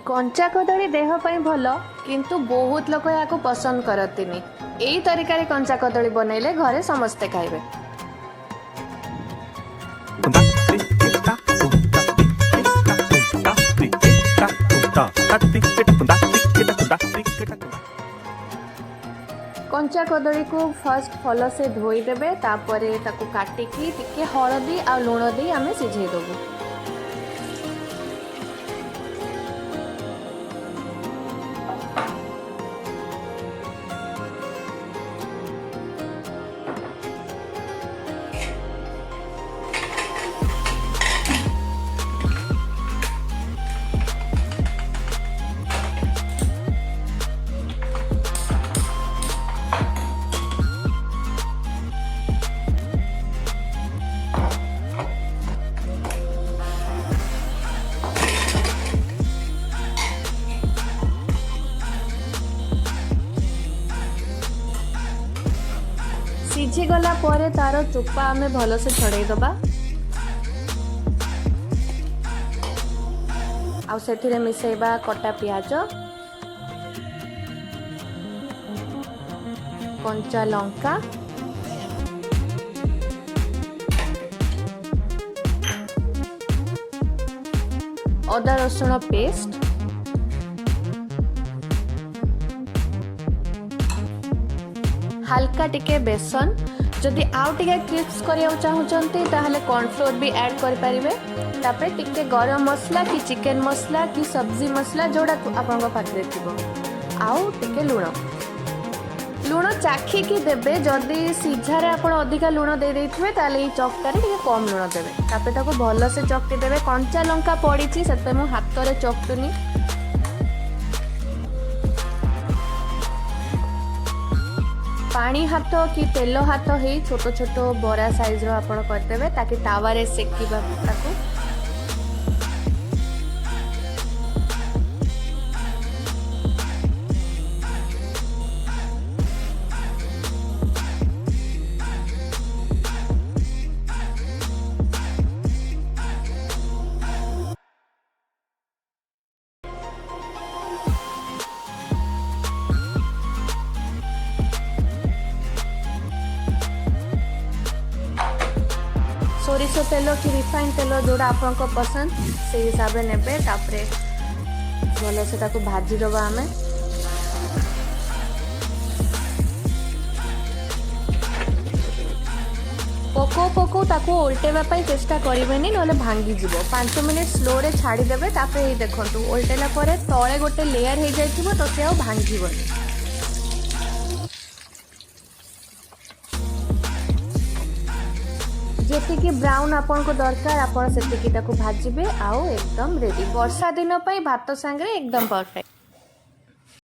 कंचा कदली देह पर भल किंतु बहुत लोग या पसंद करती यही तरीका कंचा कदली बनइले घरे समस्ते खाइबे। कंचा कदली को फर्स्ट फल से धोईदेवे तापरे ताकू काटिकी टिके हलदी आ लुण दे आमे सिझे देबू। सिझी गला परे तार चोपा आमे भल से छड़ाई दबा आ सेथिरे मिसेबा कटा प्याज कंचा लंका अदा रसुण पेस्ट हल्का टिके बेसन जदि आउ टिके क्रिस्प करिया चाहूचंती ताहले कॉर्नफ्लोर भी ऐड कर परिबे। तापरे टिके गरम मसला कि चिकन मसला कि सब्जी मसला जोड़ा आपन पाखरे थिबो आउ टिके लुण चाखी की देबे। जदि सिझारे आपण अधिका लुण दे देथिबे ताले ई चकटारे टिके कम लुण देबे। तापरे ताको भलो से चकटी देबे। कंचा लंका पड़ीची सेते मु हाथ रे चकटुनी पानी हाथ कि तेल हाथ है छोट छोट बरा साइज रो आपण करदेबे ताकि तावा रे सेकिबा ताकू। सोरिष तेल कि रिफाइन तेल जोड़ा आपको पसंद से हिसाब से नेबे। तापरे भल से ताकू भाजी दबा आमे पको पको ताकू उल्टेवा पाई चेष्टा करिवेनी नले भांगी जिवो। 5 मिनिट स्लो रे छाड़ी देबे। तापरे हे देखंतु उल्टेला परे तळे गोटे लेयर हे जाइथिबो तो से आ भांगीबोनी। जेतिकी ब्राउन आपन को दरकार आपन सेतिकी ताकू भाजीबे आउ एकदम रेडी। वर्षा दिन पई भात संगे एकदम परफेक्ट।